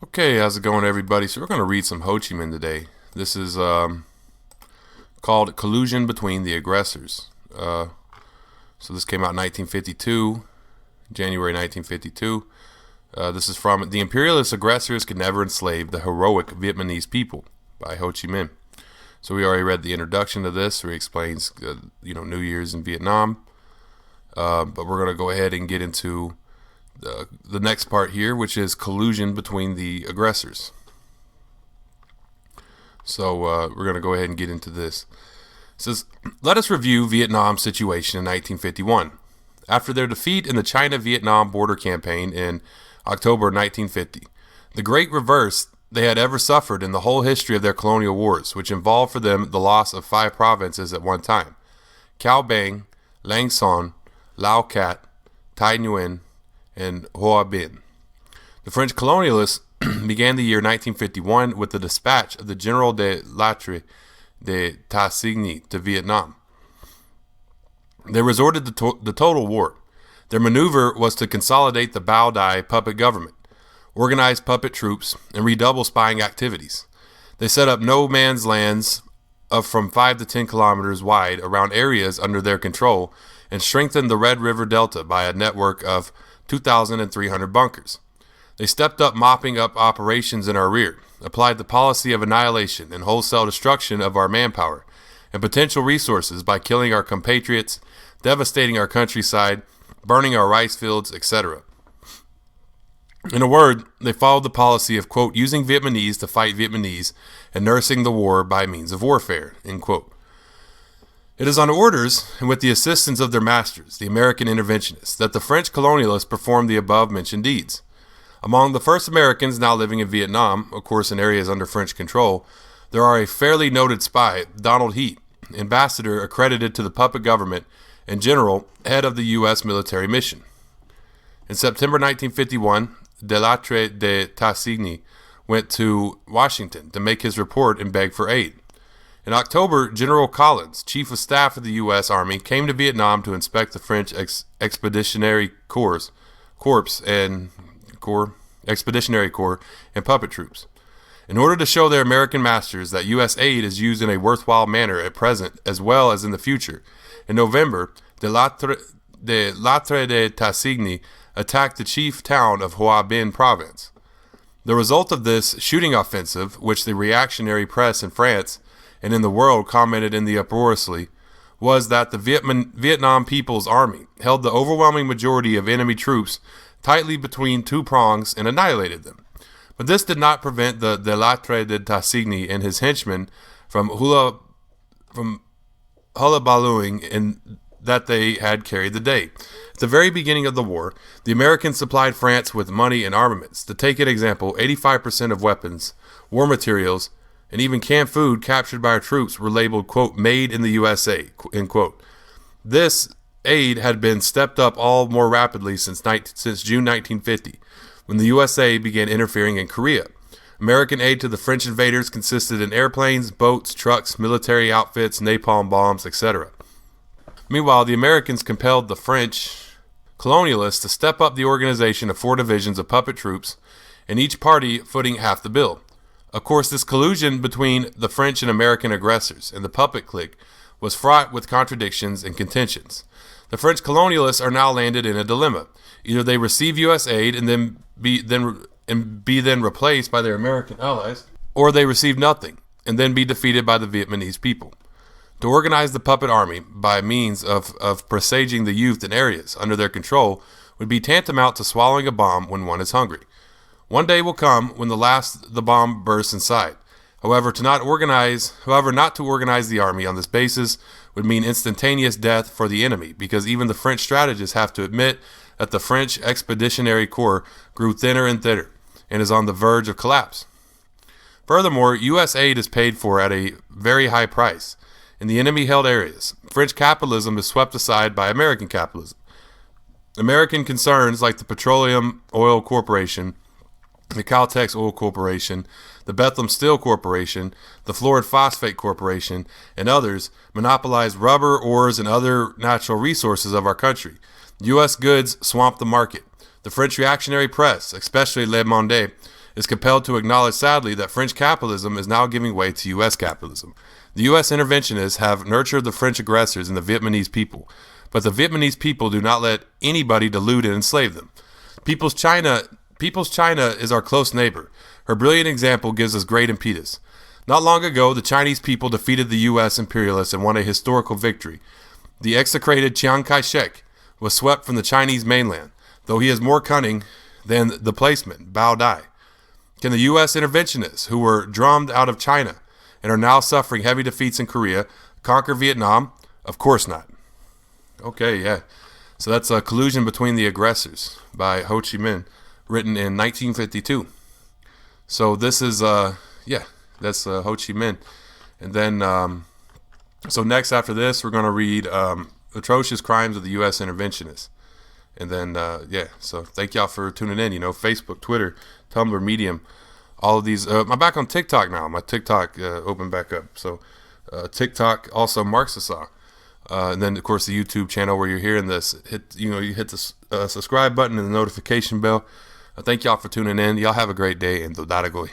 Okay, how's it going, everybody? So we're going to read some Ho Chi Minh today. This is called Collusion Between the Aggressors. So this came out in 1952, January 1952. This is from The Imperialist Aggressors Could Never Enslave the Heroic Vietnamese People by Ho Chi Minh. So we already read the introduction to this, where he explains, New Year's in Vietnam. But we're going to go ahead and get into the next part here, which is collusion between the aggressors. So we're going to go ahead and get into this. It says, let us review Vietnam's situation in 1951. After their defeat in the China-Vietnam border campaign in October 1950, the great reverse they had ever suffered in the whole history of their colonial wars, which involved for them the loss of 5 provinces at one time: Cao Bang, Lang Son, Lao Cat, Tai Nguyen, and Hoa Binh. The French colonialists began the year 1951 with the dispatch of the General de Lattre de Tassigny to Vietnam. They resorted to the total war. Their maneuver was to consolidate the Bao Dai puppet government, organize puppet troops, and redouble spying activities. They set up no man's lands of from 5 to 10 kilometers wide around areas under their control and strengthened the Red River Delta by a network of 2,300 bunkers. They stepped up mopping up operations in our rear, applied the policy of annihilation and wholesale destruction of our manpower and potential resources by killing our compatriots, devastating our countryside, burning our rice fields, etc. In a word, they followed the policy of, quote, using Vietnamese to fight Vietnamese and nursing the war by means of warfare, end quote. It is on orders and with the assistance of their masters, the American interventionists, that the French colonialists performed the above-mentioned deeds. Among the first Americans now living in Vietnam, of course in areas under French control, there are a fairly noted spy, Donald Heath, ambassador accredited to the puppet government and general, head of the U.S. military mission. In September 1951, de Lattre de Tassigny went to Washington to make his report and beg for aid. In October, General Collins, Chief of Staff of the U.S. Army, came to Vietnam to inspect the French Expeditionary Corps and puppet troops. In order to show their American masters that U.S. aid is used in a worthwhile manner at present as well as in the future, in November, de Lattre de Tassigny attacked the chief town of Hoa Binh province. The result of this shooting offensive, which the reactionary press in France and in the world commented in the uproariously, was that the Vietnam People's Army held the overwhelming majority of enemy troops tightly between 2 prongs and annihilated them. But this did not prevent the Lattre de Tassigny and his henchmen from hullabalooing in that they had carried the day. At the very beginning of the war, the Americans supplied France with money and armaments. To take an example, 85% of weapons, war materials, and even canned food captured by our troops were labeled, quote, made in the USA, end quote. This aid had been stepped up all more rapidly since June 1950, when the USA began interfering in Korea. American aid to the French invaders consisted in airplanes, boats, trucks, military outfits, napalm bombs, etc. Meanwhile, the Americans compelled the French colonialists to step up the organization of 4 divisions of puppet troops, and each party footing half the bill. Of course, this collusion between the French and American aggressors and the puppet clique was fraught with contradictions and contentions. The French colonialists are now landed in a dilemma. Either they receive U.S. aid and be then replaced by their American allies, or they receive nothing and then be defeated by the Vietnamese people. To organize the puppet army by means of presaging the youth in areas under their control would be tantamount to swallowing a bomb when one is hungry. One day will come when the bomb bursts inside. However, not to organize the army on this basis would mean instantaneous death for the enemy, because even the French strategists have to admit that the French Expeditionary Corps grew thinner and thinner and is on the verge of collapse. Furthermore, U.S. aid is paid for at a very high price in the enemy-held areas. French capitalism is swept aside by American capitalism. American concerns like the Petroleum Oil Corporation, the Caltex Oil Corporation, the Bethlehem Steel Corporation, the Florid Phosphate Corporation, and others monopolize rubber, ores, and other natural resources of our country. U.S. goods swamp the market. The French reactionary press, especially Le Monde, is compelled to acknowledge sadly that French capitalism is now giving way to U.S. capitalism. The U.S. interventionists have nurtured the French aggressors and the Vietnamese people, but the Vietnamese people do not let anybody delude and enslave them. People's China is our close neighbor. Her brilliant example gives us great impetus. Not long ago, the Chinese people defeated the U.S. imperialists and won a historical victory. The execrated Chiang Kai-shek was swept from the Chinese mainland, though he is more cunning than the placeman, Bao Dai. Can the U.S. interventionists, who were drummed out of China and are now suffering heavy defeats in Korea, conquer Vietnam? Of course not. Okay, yeah. So that's a Collusion Between the Aggressors by Ho Chi Minh, written in 1952. So this is, that's Ho Chi Minh. And then, so next after this, we're going to read Atrocious Crimes of the U.S. Interventionists. And then, so thank y'all for tuning in. Facebook, Twitter, Tumblr, Medium, all of these. I'm back on TikTok now. My TikTok opened back up. So TikTok, also Marxism. And then, of course, the YouTube channel where you're hearing this. You hit the subscribe button and the notification bell. Thank y'all for tuning in. Y'all have a great day, and Dodadagoy.